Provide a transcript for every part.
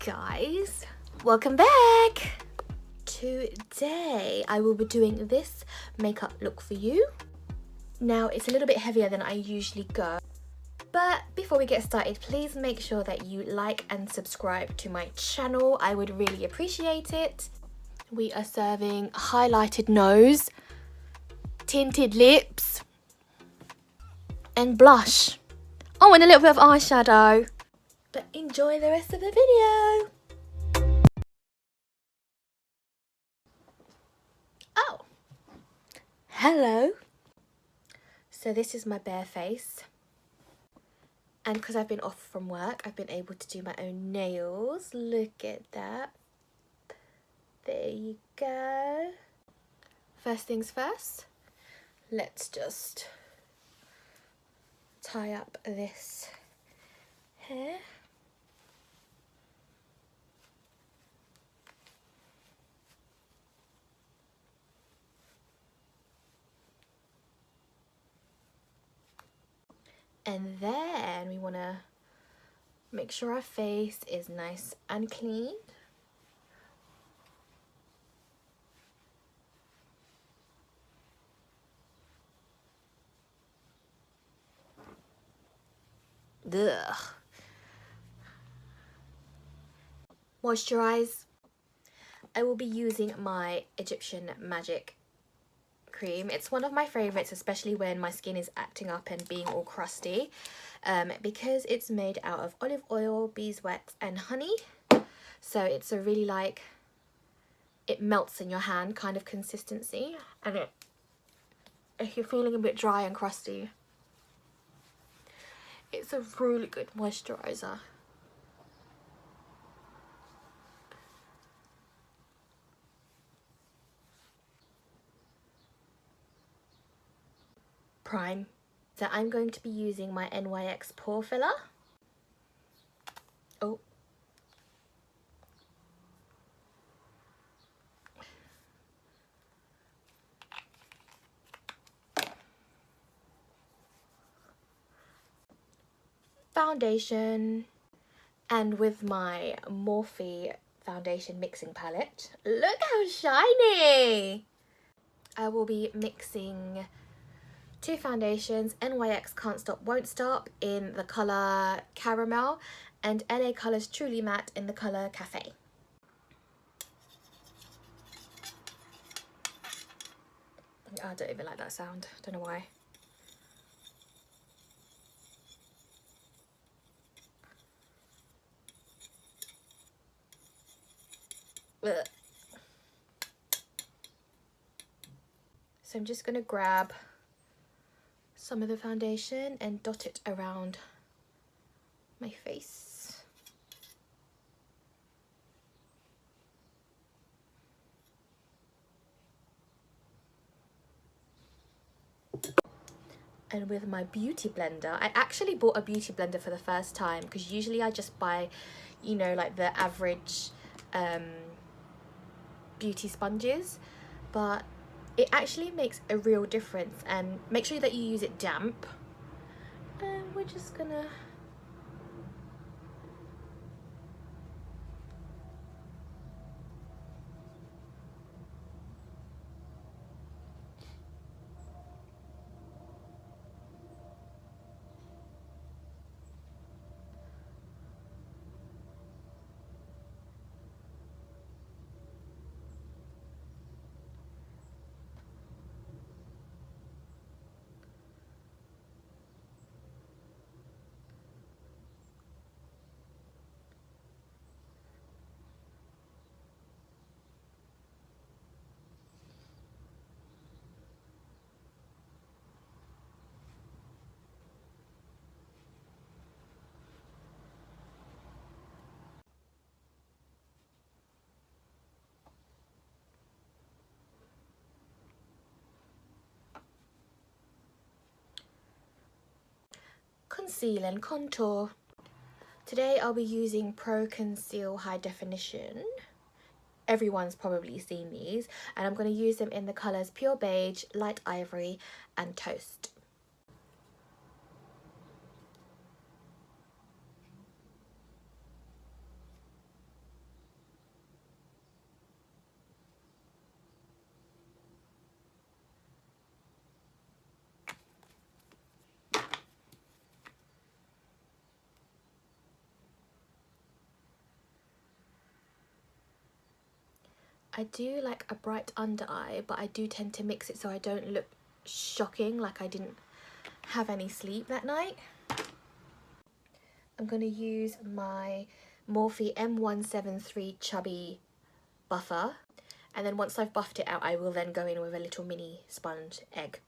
guys, welcome back. Today I will be doing this makeup look for you. Now it's a little bit heavier than I usually go, but before we get started, please make sure that you like and subscribe to my channel. I would really appreciate it. We are serving highlighted nose, tinted lips and blush. Oh, and a little bit of eyeshadow. But enjoy the rest of the video. Oh, hello. So this is my bare face. And because I've been off from work, I've been able to do my own nails. Look at that. There you go. First things first, let's just tie up this hair. And then we want to make sure our face is nice and clean. Ugh. Moisturize. I will be using my Egyptian Magic cream. It's one of my favorites, especially when my skin is acting up and being all crusty, because it's made out of olive oil, beeswax and honey. So it's a really like, it melts in your hand kind of consistency, and if you're feeling a bit dry and crusty, it's a really good moisturizer. Prime. So I'm going to be using my NYX pore filler. Oh. Foundation. And with my Morphe foundation mixing palette, look how shiny! I will be mixing two foundations, NYX Can't Stop Won't Stop in the colour Caramel and LA Colors Truly Matte in the colour Cafe. I don't even like that sound, don't know why. Ugh. So I'm just going to grab some of the foundation and dot it around my face. And with my beauty blender, I actually bought a beauty blender for the first time, because usually I just buy, you know, like the average beauty sponges, but it actually makes a real difference. And make sure that you use it damp. And we're just gonna conceal and contour. Today I'll be using Pro Conceal High Definition. Everyone's probably seen these, and I'm going to use them in the colours Pure Beige, Light Ivory and Toast. I do like a bright under eye, but I do tend to mix it so I don't look shocking, like I didn't have any sleep that night. I'm going to use my Morphe M173 Chubby Buffer, and then once I've buffed it out, I will then go in with a little mini sponge egg.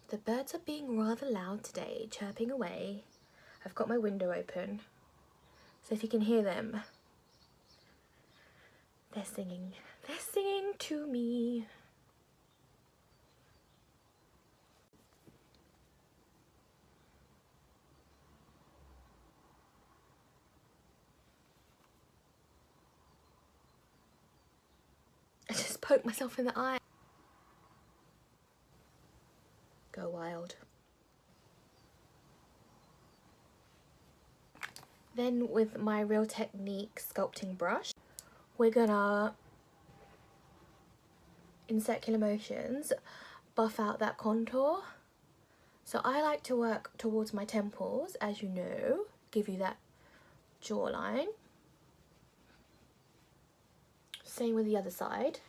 The birds are being rather loud today, chirping away. I've got my window open, so if you can hear them, they're singing to me. I just poked myself in the eye. Go wild. Then with my Real Technique sculpting brush, we're gonna, in circular motions, buff out that contour. So I like to work towards my temples, as you know, give you that jawline. Same with the other side.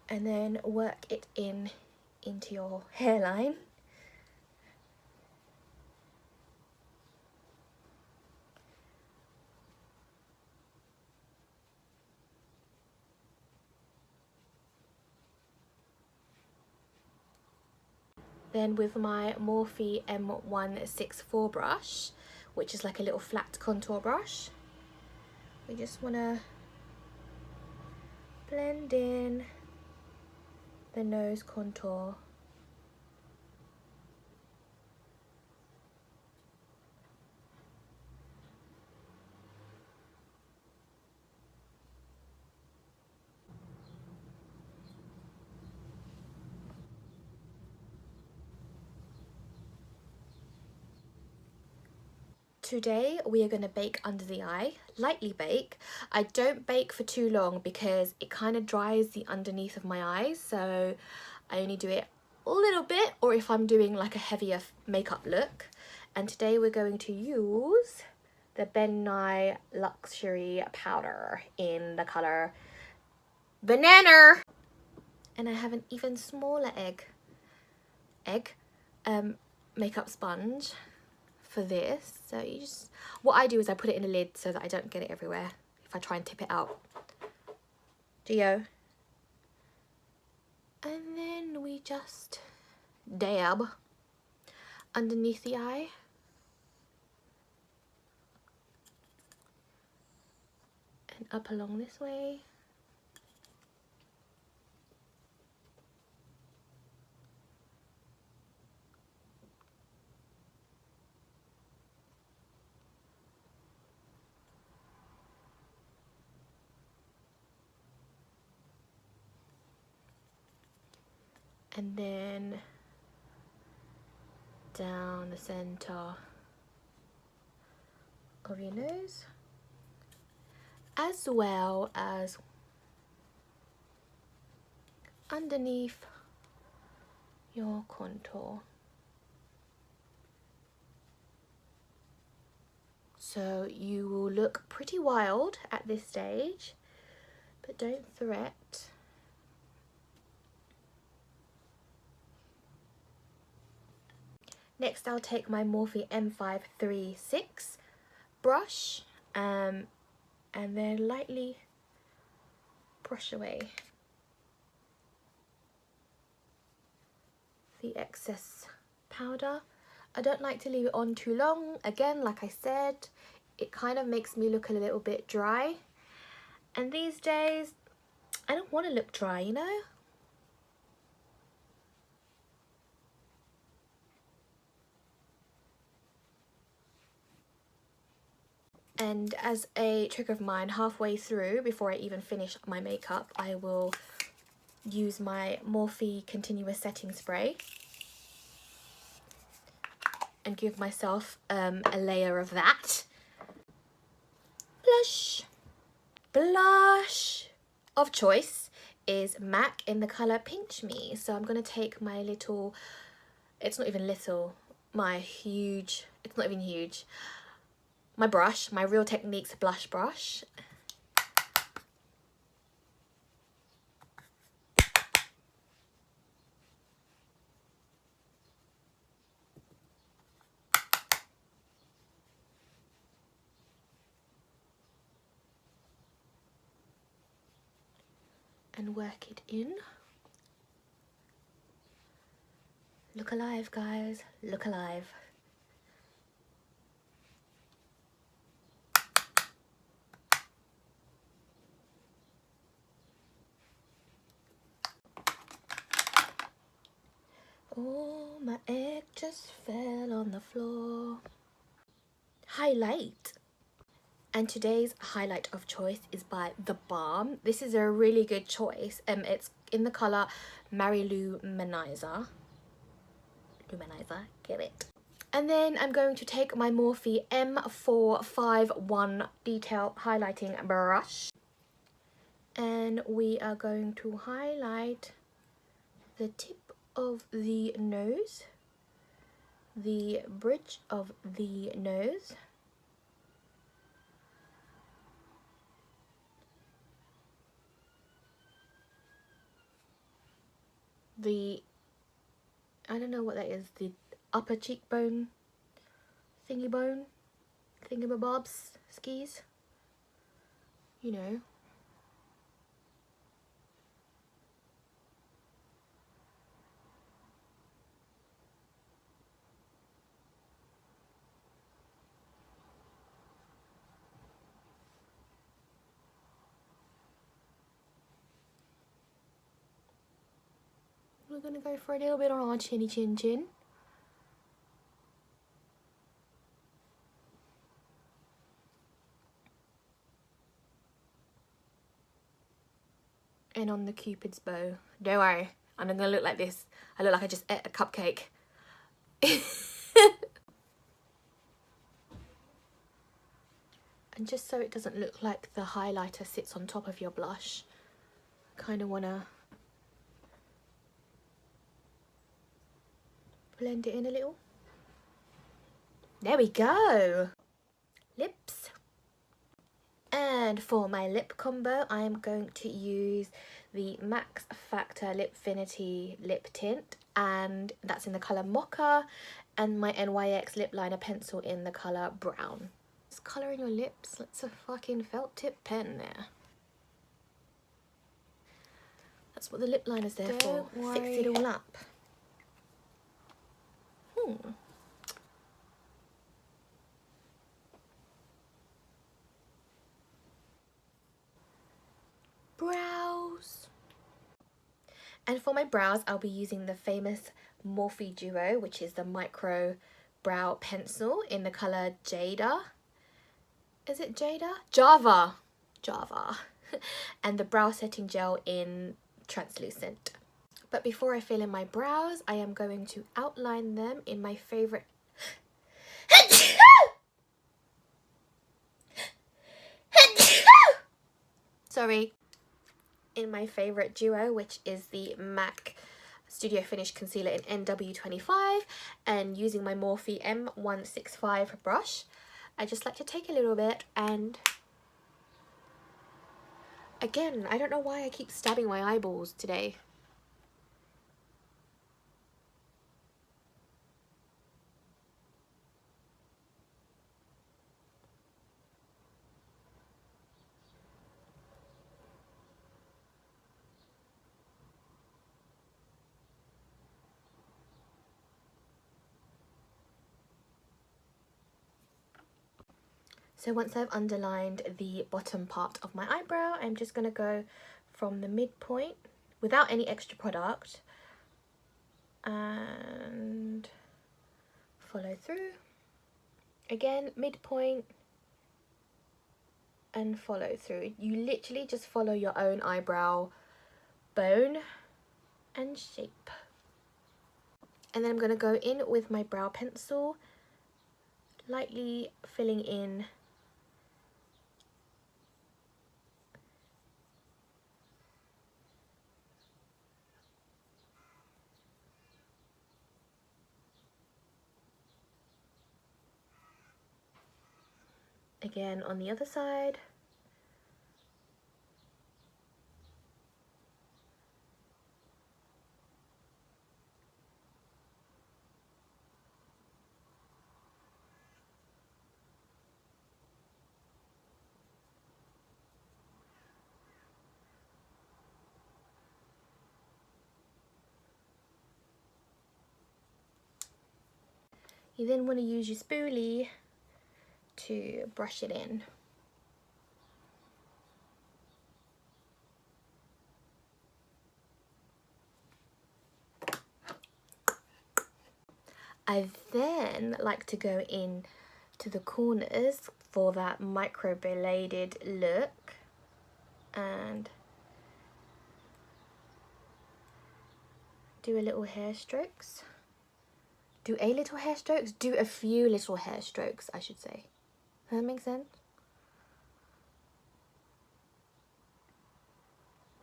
And then work it into your hairline. Then with my Morphe M164 brush, which is like a little flat contour brush, we just want to blend in the nose contour. Today we are going to bake under the eye, lightly bake. I don't bake for too long because it kind of dries the underneath of my eyes, so I only do it a little bit, or if I'm doing like a heavier makeup look. And today we're going to use the Ben Nye Luxury Powder in the colour Banana. And I have an even smaller makeup sponge for this. So you just, what I do is I put it in a lid so that I don't get it everywhere if I try and tip it out. Geo. And then we just dab underneath the eye. And up along this way. And then down the center of your nose, as well as underneath your contour. So you will look pretty wild at this stage, but don't fret. Next, I'll take my Morphe M536 brush and then lightly brush away the excess powder. I don't like to leave it on too long. Again, like I said, it kind of makes me look a little bit dry. And these days, I don't want to look dry, you know? And as a trick of mine, halfway through, before I even finish my makeup, I will use my Morphe Continuous Setting Spray and give myself a layer of that. Blush. Blush of choice is MAC in the colour Pinch Me. So I'm going to take my little, it's not even little, my huge, it's not even huge, my brush, my Real Techniques blush brush. And work it in. Look alive, guys, look alive. Oh, my egg just fell on the floor. Highlight. And today's highlight of choice is by The Balm. This is a really good choice. It's in the colour Luminizer. Luminizer, get it. And then I'm going to take my Morphe M451 Detail Highlighting Brush. And we are going to highlight the tip of the nose, the bridge of the nose, the, I don't know what that is, the upper cheekbone, thingy bone, thingamabobs, skis, you know. We're going to go for a little bit on our chinny chin chin. And on the Cupid's bow. Don't worry, I'm not going to look like this. I look like I just ate a cupcake. And just so it doesn't look like the highlighter sits on top of your blush, kind of want to blend it in a little. There we go. Lips. And for my lip combo, I am going to use the Max Factor Lipfinity lip tint, and that's in the colour Mocha, and my NYX lip liner pencil in the colour Brown. Just colour in your lips. That's a fucking felt tip pen there. That's what the lip liner's there for. Fix it all up. Brows. And for my brows, I'll be using the famous Morphe Duo, which is the micro brow pencil in the colour Jada. Is it Jada? Java. Java. And the brow setting gel in translucent. But before I fill in my brows, I am going to outline them in my favourite sorry, in my favourite duo, which is the MAC Studio Finish Concealer in NW25, and using my Morphe M165 brush, I just like to take a little bit and, again, I don't know why I keep stabbing my eyeballs today. So once I've underlined the bottom part of my eyebrow, I'm just going to go from the midpoint without any extra product and follow through. Again, midpoint and follow through. You literally just follow your own eyebrow bone and shape. And then I'm going to go in with my brow pencil, lightly filling in again on the other side. You then want to use your spoolie to brush it in. I then like to go in to the corners for that micro bladed look and do a little hair strokes. Do a little hair strokes? Do a few little hair strokes, I should say. Does that make sense?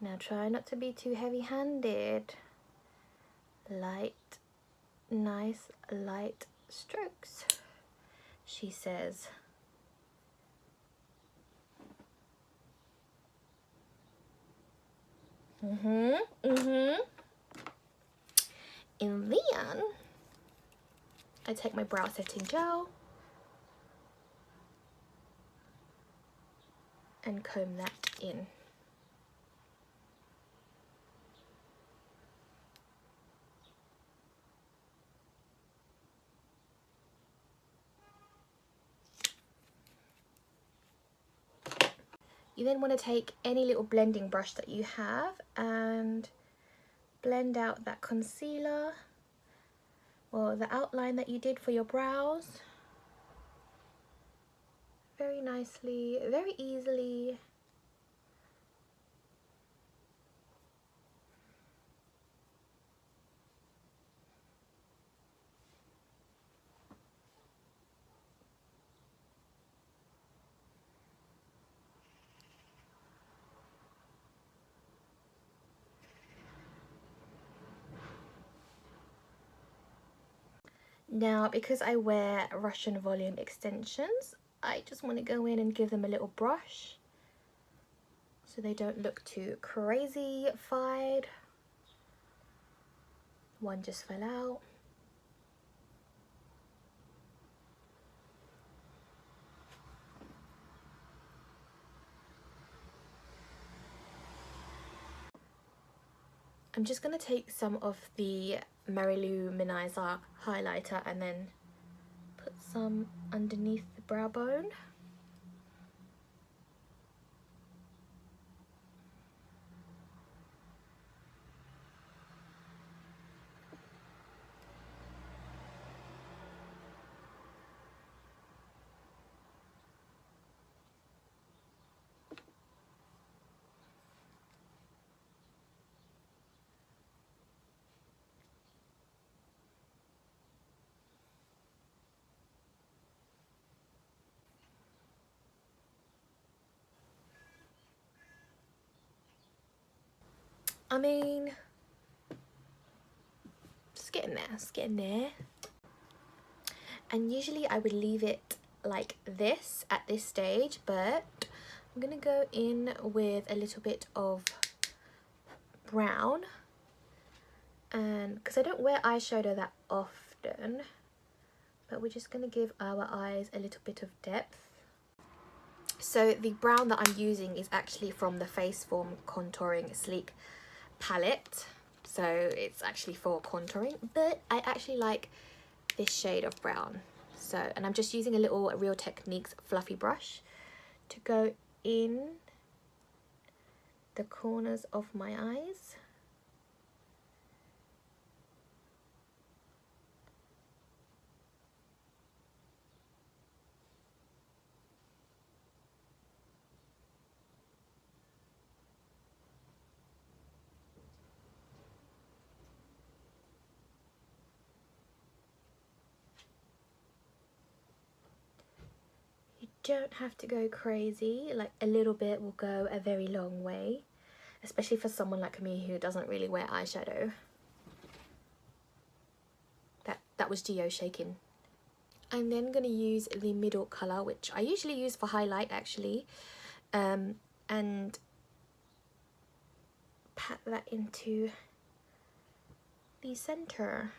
Now try not to be too heavy-handed. Light, nice light strokes, she says. And then I take my brow setting gel and comb that in. You then want to take any little blending brush that you have and blend out that concealer or the outline that you did for your brows very nicely, very easily. Now, because I wear Russian volume extensions, I just want to go in and give them a little brush so they don't look too crazy-fied. One just fell out. I'm just going to take some of the Luminizer highlighter and then put some underneath the brow bone. I mean, it's getting there, it's getting there. And usually I would leave it like this at this stage, but I'm gonna go in with a little bit of brown, and because I don't wear eyeshadow that often, but we're just gonna give our eyes a little bit of depth. So the brown that I'm using is actually from the Face Form Contouring Sleek palette, so it's actually for contouring, but I actually like this shade of brown. So, and I'm just using a little Real Techniques fluffy brush to go in the corners of my eyes. You don't have to go crazy, like a little bit will go a very long way, especially for someone like me who doesn't really wear eyeshadow. That was Geo shaking. I'm then going to use the middle colour, which I usually use for highlight actually, and pat that into the centre.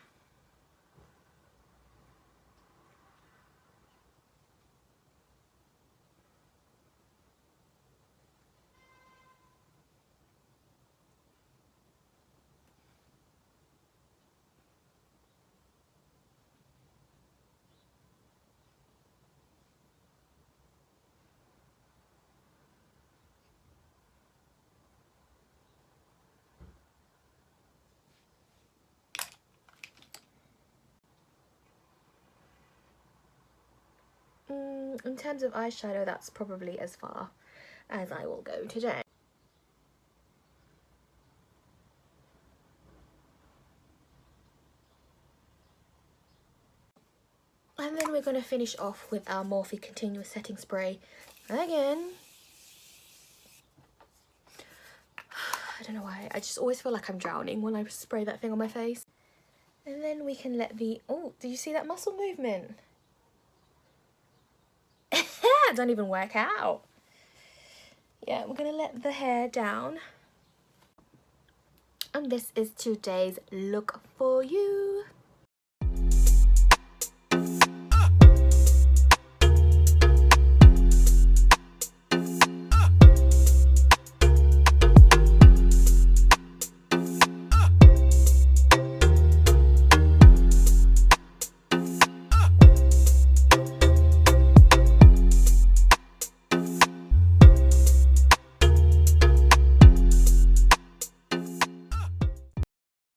In terms of eyeshadow, that's probably as far as I will go today. And then we're going to finish off with our Morphe Continuous Setting Spray again. I don't know why, I just always feel like I'm drowning when I spray that thing on my face. And then we can let the, oh, did you see that muscle movement? Don't even work out. Yeah, we're gonna let the hair down. And this is today's look for you.